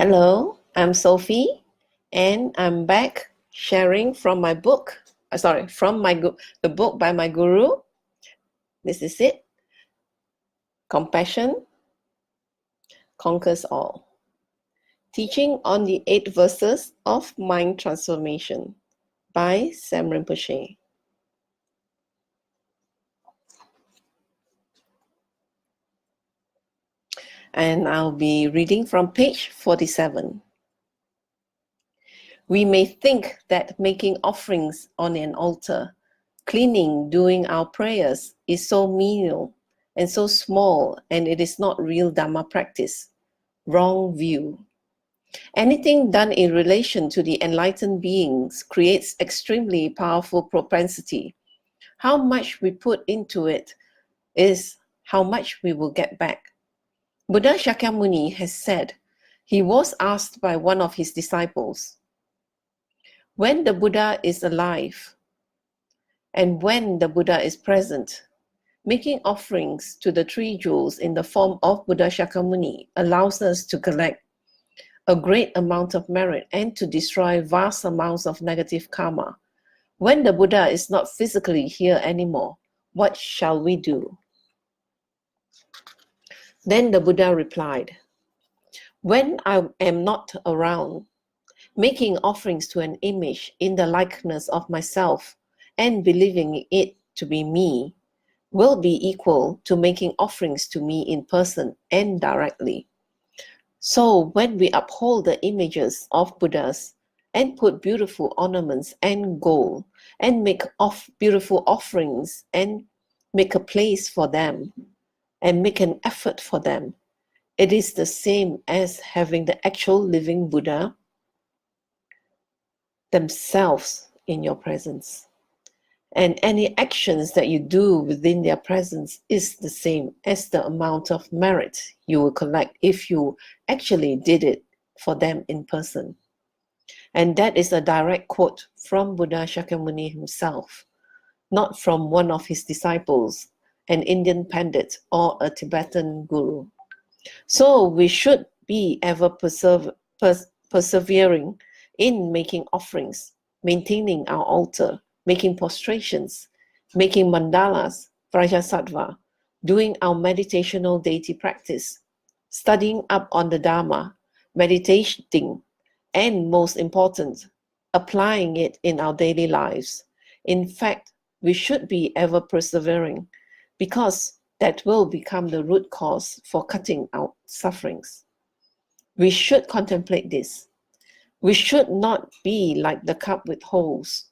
Hello, I'm Sophie, and I'm back sharing from my book. The book by my guru. This is it. Compassion Conquers All. Teaching on the 8 verses of mind transformation by Sam Rinpoche. And I'll be reading from page 47. We may think that making offerings on an altar, cleaning, doing our prayers is so menial and so small, and it is not real Dharma practice. Wrong view. Anything done in relation to the enlightened beings creates extremely powerful propensity. How much we put into it is how much we will get back. Buddha Shakyamuni has said, he was asked by one of his disciples, when the Buddha is alive and when the Buddha is present, making offerings to the 3 jewels in the form of Buddha Shakyamuni allows us to collect a great amount of merit and to destroy vast amounts of negative karma. When the Buddha is not physically here anymore, what shall we do? Then the Buddha replied, when I am not around, making offerings to an image in the likeness of myself and believing it to be me will be equal to making offerings to me in person and directly. So when we uphold the images of Buddhas and put beautiful ornaments and gold and make beautiful offerings and make a place for them and make an effort for them, it is the same as having the actual living Buddha themselves in your presence. And any actions that you do within their presence is the same as the amount of merit you will collect if you actually did it for them in person. And that is a direct quote from Buddha Shakyamuni himself, not from one of his disciples, an Indian pandit or a Tibetan guru. So we should be ever persevering in making offerings, maintaining our altar, making prostrations, making mandalas, prajasattva, doing our meditational deity practice, studying up on the Dharma, meditating, and most important, applying it in our daily lives. In fact, we should be ever persevering because that will become the root cause for cutting out sufferings. We should contemplate this. We should not be like the cup with holes.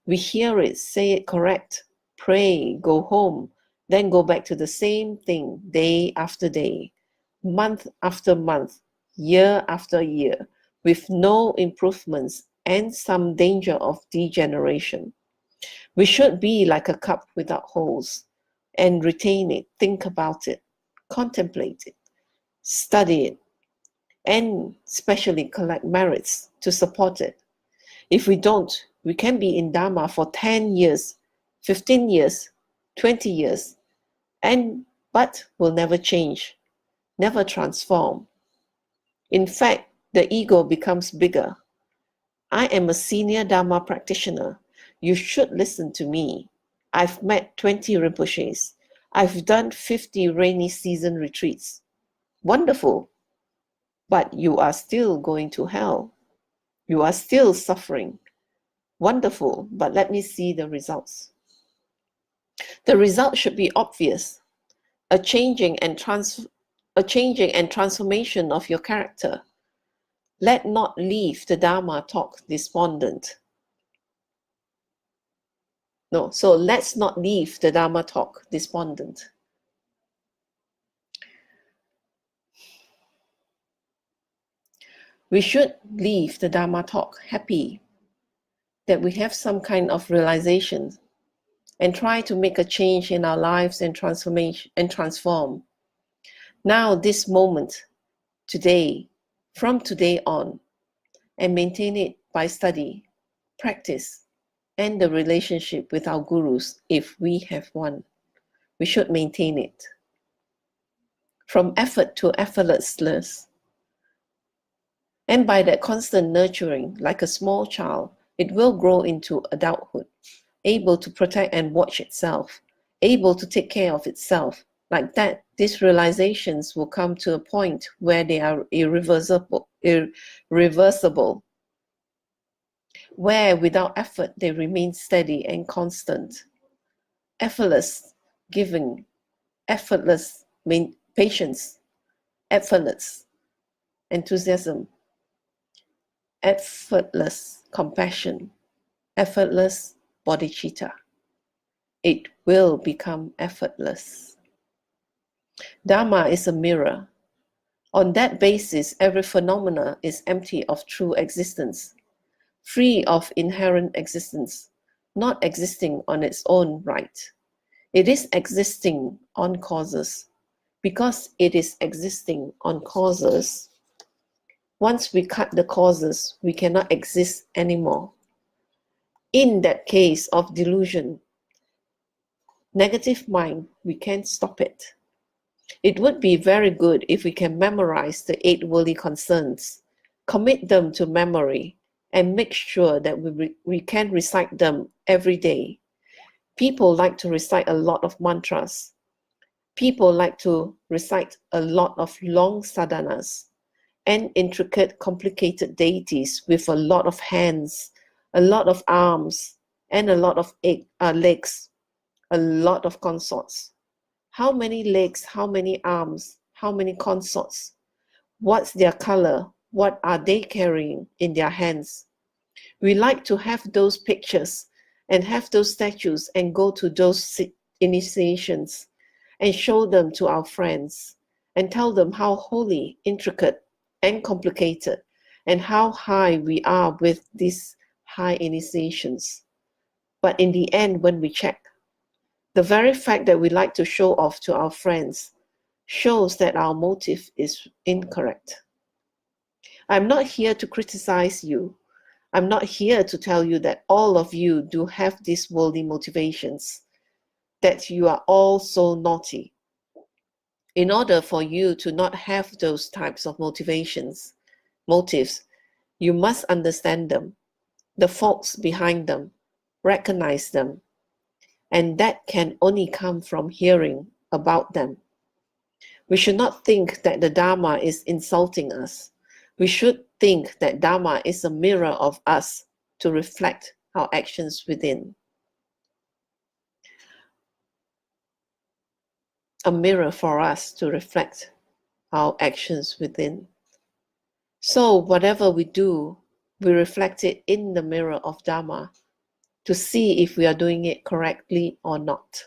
We hear it, say it correct, pray, go home, then go back to the same thing day after day, month after month, year after year, with no improvements and some danger of degeneration. We should be like a cup without holes and retain it, think about it, contemplate it, study it, and especially collect merits to support it. If we don't, we can be in Dharma for 10 years, 15 years, 20 years, but will never change, never transform. In fact, the ego becomes bigger. I am a senior Dharma practitioner. You should listen to me. I've met 20 Rinpoches. I've done 50 rainy season retreats. Wonderful. But you are still going to hell. You are still suffering. Wonderful, but let me see the results. The result should be obvious. A changing and transformation of your character. Let not leave the Dharma talk despondent. So let's not leave the Dharma talk despondent. We should leave the Dharma talk happy that we have some kind of realization and try to make a change in our lives and transform. Now, this moment, today, from today on, and maintain it by study, practice, and the relationship with our gurus if we have one. We should maintain it. From effort to effortlessness. And by that constant nurturing, like a small child, it will grow into adulthood, able to protect and watch itself, able to take care of itself. Like that, these realizations will come to a point where they are irreversible, where without effort they remain steady and constant. Effortless giving, effortless patience, effortless enthusiasm, effortless compassion, effortless bodhicitta. It will become effortless. Dharma is a mirror. On that basis, every phenomena is empty of true existence, free of inherent existence, not existing on its own right. It is existing on causes. Because it is existing on causes, once we cut the causes, we cannot exist anymore. In that case of delusion, negative mind, we can't stop it. It would be very good if we can memorize the 8 worldly concerns, commit them to memory, and make sure that we can recite them every day. People like to recite a lot of mantras. People like to recite a lot of long sadhanas and intricate, complicated deities with a lot of hands, a lot of arms, and a lot of legs, a lot of consorts. How many legs, how many arms, how many consorts? What's their color? What are they carrying in their hands? We like to have those pictures and have those statues and go to those initiations and show them to our friends and tell them how holy, intricate, and complicated and how high we are with these high initiations. But in the end, when we check, the very fact that we like to show off to our friends shows that our motive is incorrect. I'm not here to criticize you. I'm not here to tell you that all of you do have these worldly motivations, that you are all so naughty. In order for you to not have those types of motives, you must understand them, the faults behind them, recognize them, and that can only come from hearing about them. We should not think that the Dharma is insulting us. We should think that Dharma is a mirror of us to reflect our actions within. A mirror for us to reflect our actions within. So whatever we do, we reflect it in the mirror of Dharma to see if we are doing it correctly or not.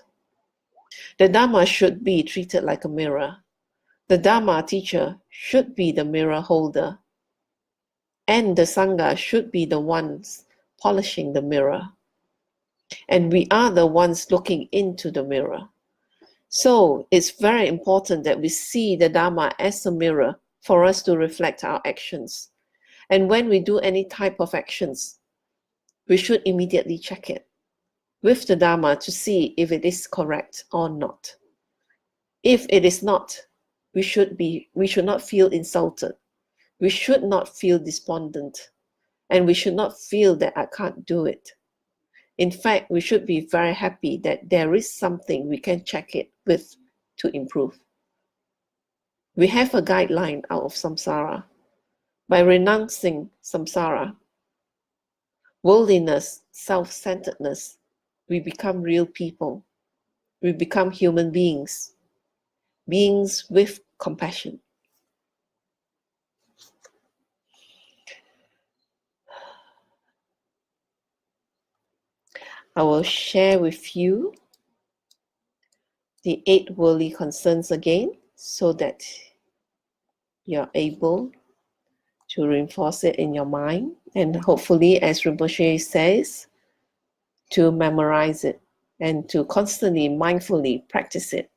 The Dharma should be treated like a mirror. The Dharma teacher should be the mirror holder. And the Sangha should be the ones polishing the mirror. And we are the ones looking into the mirror. So it's very important that we see the Dharma as a mirror for us to reflect our actions. And when we do any type of actions, we should immediately check it with the Dharma to see if it is correct or not. If it is not, we should not feel insulted. We should not feel despondent. And we should not feel that I can't do it. In fact, we should be very happy that there is something we can check it with to improve. We have a guideline out of samsara. By renouncing samsara, worldliness, self-centeredness, we become real people. We become human beings, beings with compassion. I will share with you the 8 worldly concerns again so that you're able to reinforce it in your mind and hopefully, as Rinpoche says, to memorize it and to constantly, mindfully practice it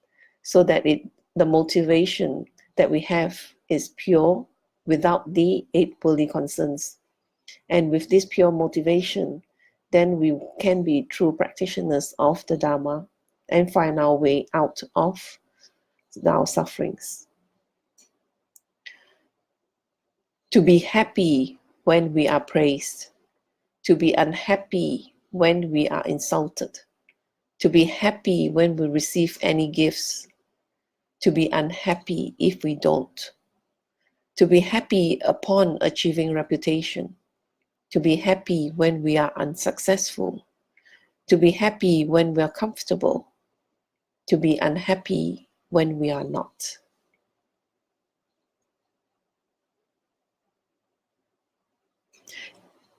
so that the motivation that we have is pure without the 8 worldly concerns. And with this pure motivation, then we can be true practitioners of the Dharma and find our way out of our sufferings. to be happy when we are praised, to be unhappy when we are insulted, to be happy when we receive any gifts, to be unhappy if we don't, to be happy upon achieving reputation, to be happy when we are unsuccessful, to be happy when we are comfortable, to be unhappy when we are not.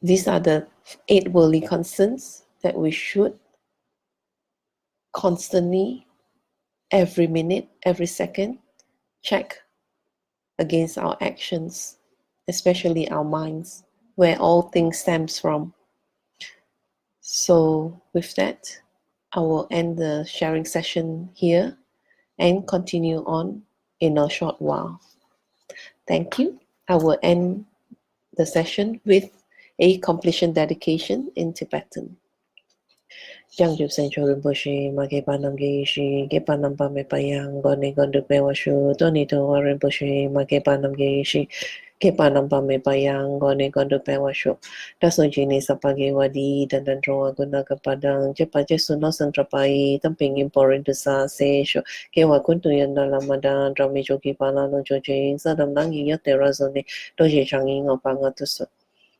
These are the 8 worldly concerns that we should constantly, every minute, every second, check against our actions, especially our minds, where all things stems from. So with that, I will end the sharing session here and continue on in a short while. Thank you. I will end the session with a completion dedication in Tibetan. Jang Jup Sen Cho Rinpoche, Ma Ge Pa Nam Ge Shi, Ge Pa Nam Pa Me Pa Yang, Go Ne Gon Du Pe Wa Shu, Do Ni To Wa Rinpoche, Ma Ge Pa Nam Ge Shi, Ge Pa Nam Pa Me Pa Yang, Go Ne Gon Du Pe Wa Shu, Da So Ji Ni Sa Pa Ge Wa Di, Dan Dan Tro Wa Gun Na Ka Pa Dang, Je Pa Je Su No San Tra Pa I, Tam Ping In Po Rin Tu Sa Se Shu, Ge Wa Kun Tu Yan Da La Ma Dan, Dra Mi Jo Ki Pa La No Jo Jing, Sa Dam Nang Yi Ya Te Ra Zo Ni, Do Je Chang Yi Ngo Pa Nga Tu Su.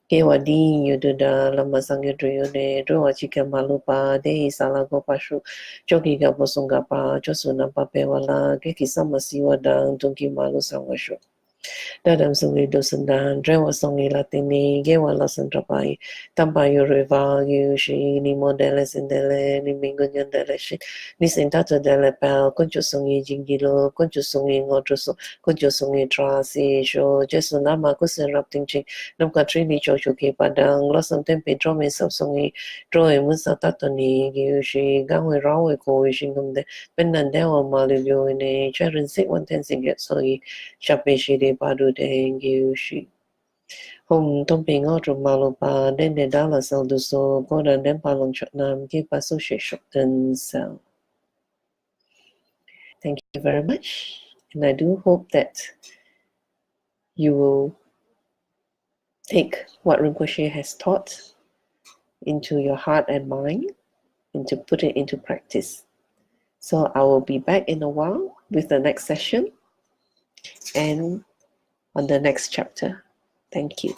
Ke wadi yududa lama sangyo druyone druwa chika malupa de sala go pashu jogi ga bosunga pa josuna pa pewala ke kisama siwadang tunki malu sangwashu. Dadam sungi dosundan, drewa songi latini, gewa lasan trapai, tampayu rival, yushi, ni modeles indele, ni mingunyan dele shit, ni sentato dele pel, concho songi jingilo, concho songi ngotroso, concho songi trasi, sho, jesu nama kusen rapting ching, nam katrini chocho ki padang, losam tempe drome sap songi, droe musa tatoni, yushi, gangwe rawe ko, shingumde, penandewa malivyo ine, charin sit one ten singet sogi, Shape Shiri Padu Dengu Shi. Home Tomping Auto Malupa, then the dollar sell do so, Goda then Palong Chotnam, give us Shokten Cell. Thank you very much. And I do hope that you will take what Rinpoche has taught into your heart and mind and to put it into practice. So I will be back in a while with the next session and on the next chapter. Thank you.